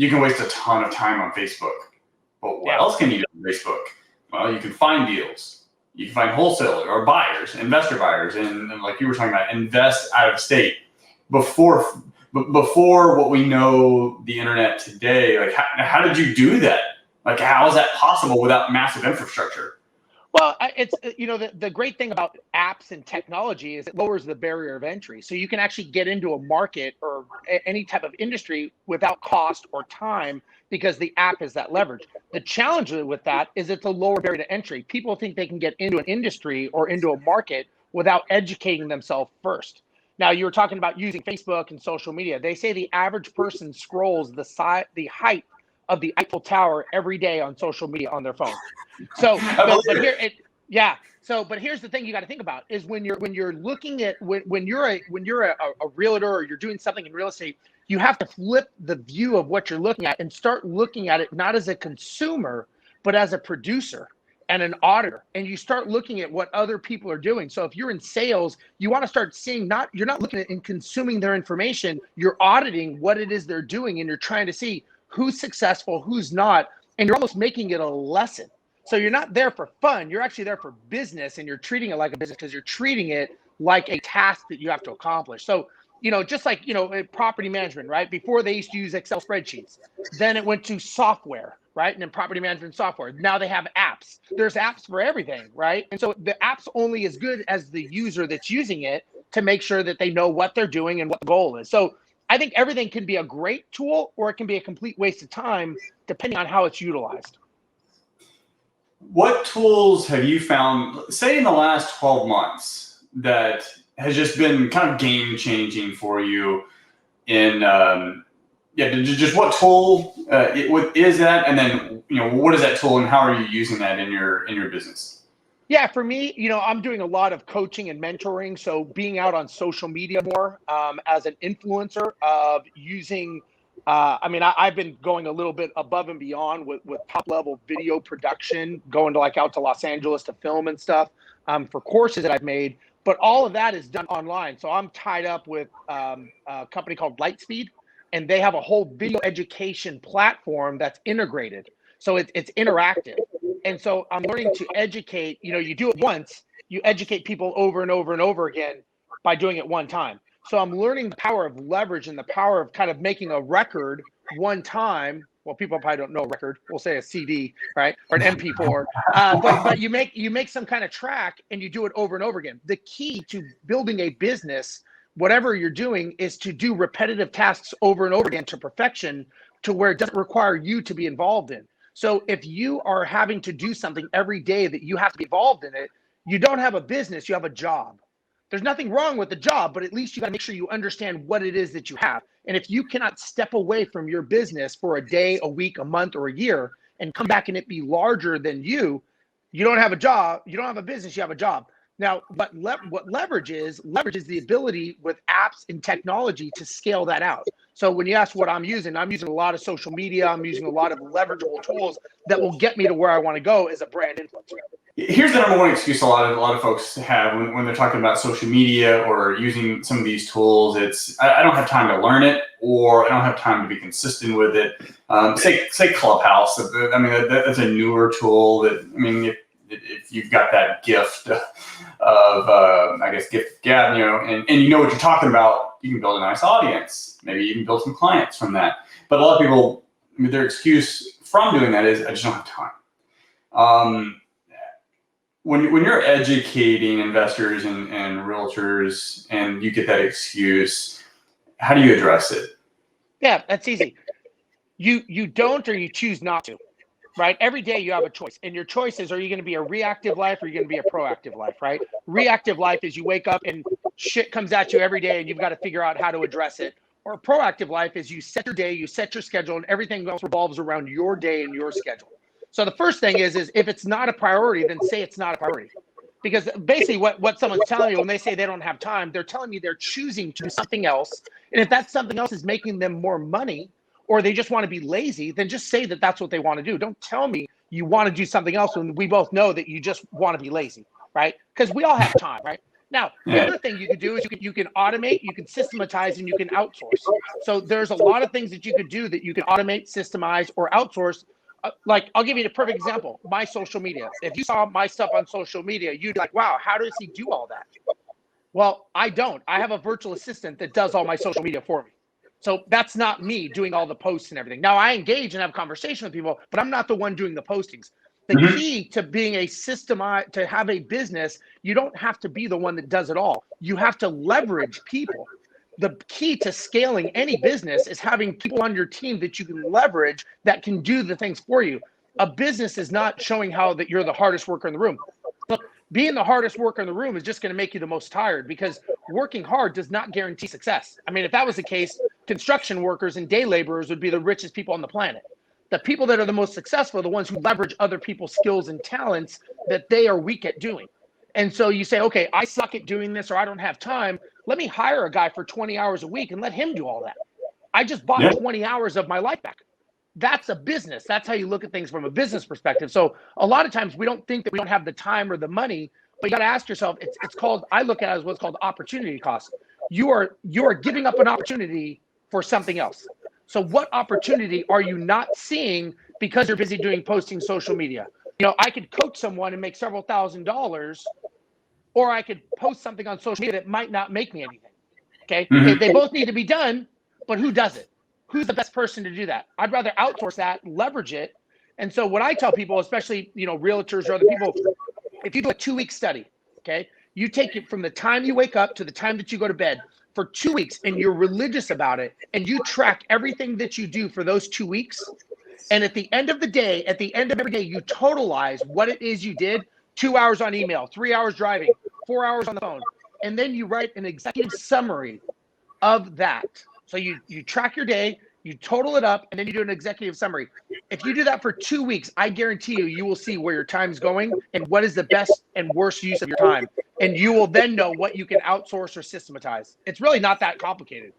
you can waste a ton of time on Facebook. But what else can you do on Facebook? Well, you can find deals. You can find wholesalers or buyers, investor buyers, and like you were talking about, invest out of state. Before what we know the internet today, like how did you do that? Like how is that possible without massive infrastructure? Well, it's, the great thing about apps and technology is it lowers the barrier of entry. So you can actually get into a market or any type of industry without cost or time because the app is that leverage. The challenge with that is it's a lower barrier to entry. People think they can get into an industry or into a market without educating themselves first. Now, you were talking about using Facebook and social media. They say the average person scrolls the height of the Eiffel Tower every day on social media on their phone. So, but here's the thing you got to think about is when you're looking at when you're a realtor or you're doing something in real estate, you have to flip the view of what you're looking at and start looking at it not as a consumer, but as a producer and an auditor. And you start looking at what other people are doing. So if you're in sales, you want to start seeing you're not looking at and consuming their information, you're auditing what it is they're doing, and you're trying to see who's successful, who's not, and you're almost making it a lesson. So you're not there for fun. You're actually there for business, and you're treating it like a business because you're treating it like a task that you have to accomplish. So, just like, property management, right? Before they used to use Excel spreadsheets. Then it went to software, right? And then property management software. Now they have apps. There's apps for everything, right? And so the app's only as good as the user that's using it to make sure that they know what they're doing and what the goal is. So I think everything can be a great tool or it can be a complete waste of time depending on how it's utilized. What tools have you found, say in the last 12 months, that has just been kind of game changing for you in, just what tool what is that? And then, what is that tool and how are you using that in your business? Yeah, for me, I'm doing a lot of coaching and mentoring. So being out on social media more as an influencer of using, I've been going a little bit above and beyond with top level video production, going to out to Los Angeles to film and stuff for courses that I've made. But all of that is done online. So I'm tied up with a company called Lightspeed, and they have a whole video education platform that's integrated. So it's interactive. And so I'm learning to educate, you do it once, you educate people over and over and over again by doing it one time. So I'm learning the power of leverage and the power of kind of making a record one time. Well, people probably don't know a record. We'll say a CD, right? Or an MP4. But you make some kind of track and you do it over and over again. The key to building a business, whatever you're doing, is to do repetitive tasks over and over again to perfection, to where it doesn't require you to be involved in. So if you are having to do something every day that you have to be involved in it, you don't have a business, you have a job. There's nothing wrong with the job, but at least you got to make sure you understand what it is that you have. And if you cannot step away from your business for a day, a week, a month, or a year and come back and it be larger than you don't have a job, you don't have a business, you have a job. Now, what leverage is the ability with apps and technology to scale that out. So when you ask what I'm using a lot of social media. I'm using a lot of leverageable tools that will get me to where I want to go as a brand influencer. Here's the number one excuse a lot of folks have when they're talking about social media or using some of these tools. It's I don't have time to learn it, or I don't have time to be consistent with it. Say Clubhouse. That's a newer tool that if you've got that gift of gift gab, and you know what you're talking about, you can build a nice audience. Maybe you can build some clients from that. But a lot of people, their excuse from doing that is I just don't have time. When you're educating investors and realtors and you get that excuse, how do you address it? Yeah, that's easy. You don't, or you choose not to, right? Every day you have a choice, and your choice is, are you going to be a reactive life or are you going to be a proactive life, right? Reactive life is you wake up and shit comes at you every day and you've got to figure out how to address it. Or proactive life is you set your day, you set your schedule, and everything else revolves around your day and your schedule. So the first thing is if it's not a priority, then say it's not a priority. Because basically what someone's telling you when they say they don't have time, they're telling me they're choosing to do something else. And if that something else is making them more money, or they just want to be lazy, then just say that that's what they want to do. Don't tell me you want to do something else when we both know that you just want to be lazy, right? Because we all have time, right? Now, the Yeah. other thing you could do is you can automate, you can systematize, and you can outsource. So there's a lot of things that you could do that you can automate, systemize, or outsource. Like, I'll give you a perfect example. My social media. If you saw my stuff on social media, you'd be like, wow, how does he do all that? Well, I don't. I have a virtual assistant that does all my social media for me. So that's not me doing all the posts and everything. Now, I engage and have conversation with people, but I'm not the one doing the postings. The Mhm. key to being a system, to have a business, you don't have to be the one that does it all. You have to leverage people. The key to scaling any business is having people on your team that you can leverage that can do the things for you. A business is not showing how that you're the hardest worker in the room. Look, being the hardest worker in the room is just going to make you the most tired, because working hard does not guarantee success. I mean, if that was the case, construction workers and day laborers would be the richest people on the planet. The people that are the most successful are the ones who leverage other people's skills and talents that they are weak at doing. And so you say, okay, I suck at doing this, or I don't have time. Let me hire a guy for 20 hours a week and let him do all that. I just bought Yeah. 20 hours of my life back. That's a business. That's how you look at things from a business perspective. So a lot of times we don't think that we don't have the time or the money, but you got to ask yourself, it's called, I look at it as what's called opportunity cost. You are giving up an opportunity for something else. So what opportunity are you not seeing because you're busy doing posting social media? You know, I could coach someone and make several $1,000s, or I could post something on social media that might not make me anything. Okay. Mhm. They both need to be done, but who does it? Who's the best person to do that? I'd rather outsource that, leverage it. And so what I tell people, especially, you know, realtors or other people, if you do a 2-week study, okay, you take it from the time you wake up to the time that you go to bed for 2 weeks, and you're religious about it, and you track everything that you do for those 2 weeks. And at the end of the day, at the end of every day, you totalize what it is you did. 2 hours on email, 3 hours driving, 4 hours on the phone. And then you write an executive summary of that. So you track your day, you total it up, and then you do an executive summary. If you do that for 2 weeks, I guarantee you will see where your time's going and what is the best and worst use of your time. And you will then know what you can outsource or systematize. It's really not that complicated.